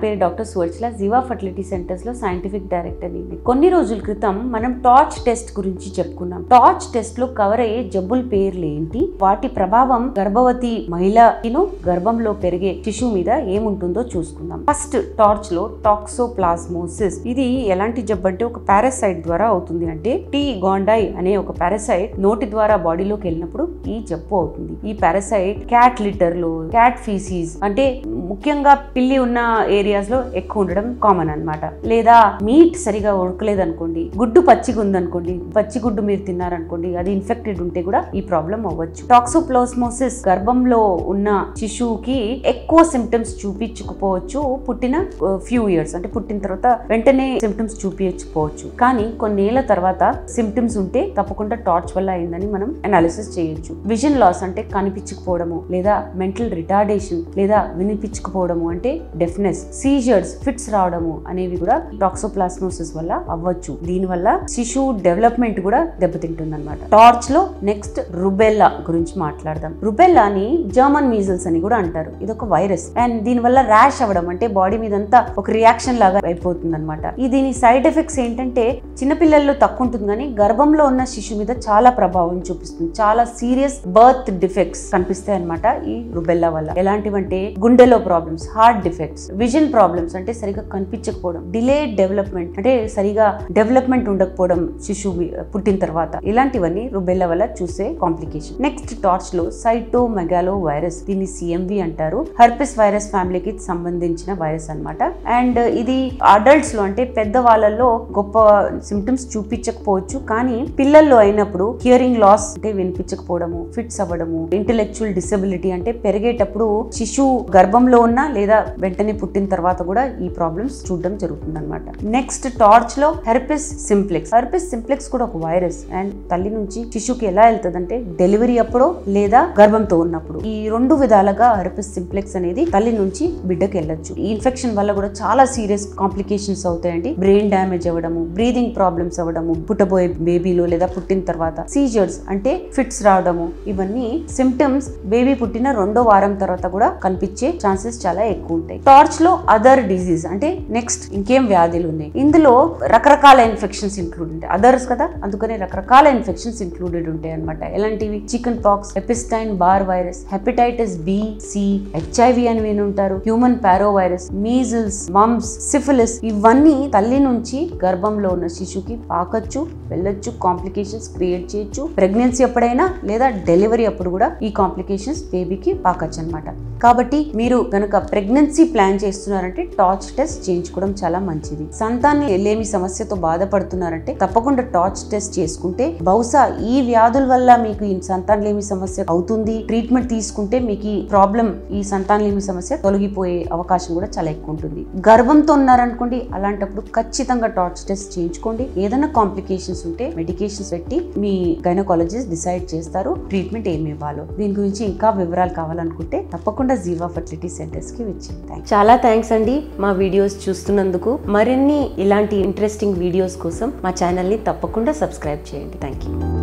పేరు డాక్టర్ సువర్చల, జీవా fertility centres లో scientific director ని. కొన్ని రోజుల క్రితం మనం టార్చ్ టెస్ట్ గురించి చెప్పుకున్నాం. టార్చ్ టెస్ట్ లో కవర్ అయ్యే జబ్బుల పేర్లు ఏంటి, వాటి ప్రభావం గర్భవతి మహిళను గర్భంలో పెరిగే శిశువు మీద ఏముంటుందో చూసుకుందాం. ఫస్ట్ టార్చ్ లో టాక్సోప్లాస్మోసిస్. ఇది ఎలాంటి జబ్బు అంటే ఒక పారాసైట్ ద్వారా అవుతుంది. అంటే టీ గోండై అనే ఒక పారాసైట్ నోటి ద్వారా బాడీలోకి వెళ్ళినప్పుడు ఈ జబ్బు అవుతుంది. ఈ పారాసైట్ క్యాట్ లిటర్ లో, క్యాట్ ఫీసీస్ అంటే ముఖ్యంగా పిల్లి ఉన్న ఏరియాస్ లో ఎక్కువ ఉండడం కామన్ అన్నమాట. లేదా మీట్ సరిగా ఉడకలేదు అనుకోండి, గుడ్డు పచ్చిగా ఉందనుకోండి, పచ్చి గుడ్డు మీరు తిన్నారనుకోండి, అది ఇన్ఫెక్టెడ్ ఉంటే కూడా ఈ ప్రాబ్లం అవ్వచ్చు. టాక్సోప్లాస్మోసిస్ గర్భంలో ఉన్న శిశువుకి ఎక్కువ సిమ్టమ్స్ చూపించకపోవచ్చు పుట్టిన ఫ్యూ ఇయర్స్, అంటే పుట్టిన తర్వాత వెంటనే సిమ్టమ్స్ చూపించకపోవచ్చు. కానీ కొన్నేళ్ల తర్వాత సిమ్టమ్స్ ఉంటే తప్పకుండా టార్చ్ వల్ల అయిందని మనం అనాలిసిస్ చేయొచ్చు. విజన్ లాస్ అంటే కనిపించకపోవడము, లేదా మెంటల్ రిటార్డేషన్ లేదా వినిపించకపోవడము అంటే డెఫ్నెస్, సీజర్స్, ఫిట్స్ రావడము అనేవి కూడా టాక్సోప్లాస్మోసిస్ వల్ల అవ్వచ్చు. దీనివల్ల శిశువు డెవలప్మెంట్ కూడా దెబ్బతింటుంది అనమాట. టార్చ్ లో నెక్స్ట్ రుబెల్లా గురించి మాట్లాడదాం. రుబెల్లాని జర్మన్ మీజల్స్ అని కూడా అంటారు. ఇది ఒక వైరస్ అండ్ దీనివల్ల ర్యాష్ అవ్వడం అంటే బాడీ మీద అంతా ఒక రియాక్షన్ లాగా అయిపోతుంది అనమాట. దీని సైడ్ ఎఫెక్ట్స్ ఏంటంటే చిన్నపిల్లల్లో తక్కువ ఉంటుంది కానీ గర్భంలో ఉన్న శిశువు మీద చాలా ప్రభావం చూపిస్తుంది. చాలా సీరియస్ బర్త్ డిఫెక్ట్స్ కనిపిస్తాయి అనమాట ఈ రుబెల్లా వల్ల. ఎలాంటివంటే గుండెలో problems, heart defects, vision problems అంటే సరిగా కనిపించకపోవడం, డిలేడ్ డెవలప్మెంట్ అంటే సరిగా డెవలప్మెంట్ ఉండకపోవడం శిశువు పుట్టిన తర్వాత, ఇలాంటివన్నీ రుబెల్లా వల్ల చూసే కాంప్లికేషన్. నెక్స్ట్ టార్చ్ లో సైటోమెగాలో వైరస్, దీన్ని సిఎంవి అంటారు. హెర్పిస్ వైరస్ ఫ్యామిలీకి సంబంధించిన వైరస్ అన్నమాట. అండ్ ఇది అడల్ట్స్ లో అంటే పెద్ద వాళ్ళల్లో గొప్ప సిమ్టమ్స్ చూపించకపోవచ్చు, కానీ పిల్లల్లో అయినప్పుడు హియరింగ్ లాస్ అంటే వినిపించకపోవడము, ఫిట్స్ అవ్వడము, ఇంటెలెక్చువల్ డిసబిలిటీ అంటే పెరిగేటప్పుడు శిశువు గర్భంలో ఉన్న లేదా వెంటనే పుట్టిన తర్వాత కూడా ఈ ప్రాబ్లమ్స్ చూడడం జరుగుతుంది అనమాట. నెక్స్ట్ టార్చ్ లో హెర్పిస్ సింప్లెక్స్. హెర్పిస్ సింప్లెక్స్ కూడా ఒక వైరస్ అండ్ తల్లి నుంచి శిశువుకి ఎలా వెళ్తుంది అంటే డెలివరీ అప్పుడు లేదా గర్భంతో ఉన్నప్పుడు. ఈ రెండు విధాలుగా హెర్పిస్ సింప్లెక్స్ అనేది తల్లి నుంచి బిడ్డకి వెళ్ళొచ్చు. ఈ ఇన్ఫెక్షన్ వల్ల కూడా చాలా సీరియస్ కాంప్లికేషన్స్ అవుతాయండి. బ్రెయిన్ డ్యామేజ్ అవ్వడము, బ్రీదింగ్ ప్రాబ్లమ్స్ అవ్వడము పుట్టబోయే బేబీలో లేదా పుట్టిన తర్వాత, సీజర్స్ అంటే ఫిట్స్ రావడము, ఇవన్నీ సిమ్టమ్స్ బేబీ పుట్టిన 2వ వారం తర్వాత కూడా కనిపించే ఛాన్సెస్ చాలా ఎక్కువ ఉంటాయి. టార్చ్ లో అదర్ డిజీజ్ అంటే నెక్స్ట్ ఇంకేం వ్యాధులు ఉన్నాయి. ఇందులో రకరకాల ఇన్ఫెక్షన్స్ ఇంక్లూడ్ ఉంటాయి. అదర్స్ కదా, అందుకనే రకరకాల ఇన్ఫెక్షన్స్ ఇంక్లూడెడ్ ఉంటాయి అనమాట. ఎలాంటివి? Chicken pox, Epstein Barr virus, hepatitis B, C, HIV అని విని ఉంటారు, human parvovirus, measles, mumps, syphilis, ఇవన్నీ తల్లి నుంచి గర్భంలో ఉన్న శిశువుకి పాకచ్చు, వెళ్ళొచ్చు, కాంప్లికేషన్స్ క్రియేట్ చేయొచ్చు. ప్రెగ్నెన్సీ ఎప్పుడైనా లేదా డెలివరీ అప్పుడు కూడా ఈ కాంప్లికేషన్స్ బేబీకి పాకచ్చు అనమాట. కాబట్టి మీరు గనక ప్రెగ్నెన్సీ ప్లాన్ చేస్తున్నారంటే టార్చ్ టెస్ట్ చేయించుకోవడం చాలా మంచిది. సంతానం లేమి సమస్యతో బాధపడుతున్నారంటే తప్పకుండా టార్చ్ టెస్ట్ చేసుకుంటే బహుశా ఈ వ్యాధుల వల్ల మీకు ఈ సంతానలేమి సమస్య అవుతుంది. ట్రీట్మెంట్ తీసుకుంటే మీకు ఈ ప్రాబ్లం, ఈ సంతానలేమి సమస్య తొలగిపోయే అవకాశం కూడా చాలా ఎక్కువ ఉంటుంది. గర్భంతో ఉన్నారనుకోండి, అలాంటప్పుడు ఖచ్చితంగా టార్చ్ టెస్ట్ చేయించుకోండి. ఏదైనా కాంప్లికేషన్స్ ఉంటే మెడికేషన్స్ పెట్టి మీ గైనకాలజిస్ట్ డిసైడ్ చేస్తారు ట్రీట్మెంట్ ఏమి ఇవ్వాలో. దీని గురించి ఇంకా వివరాలు కావాలనుకుంటే తప్పకుండా జీవా ఫర్టిలిటీ సెంటర్స్ కి వచ్చేయండి. చాలా థ్యాంక్స్ అండి మా వీడియోస్ చూస్తున్నందుకు. మరిన్ని ఇలాంటి ఇంట్రెస్టింగ్ వీడియోస్ కోసం మా ఛానల్ ని తప్పకుండా సబ్స్క్రైబ్ చేయండి. Thank you.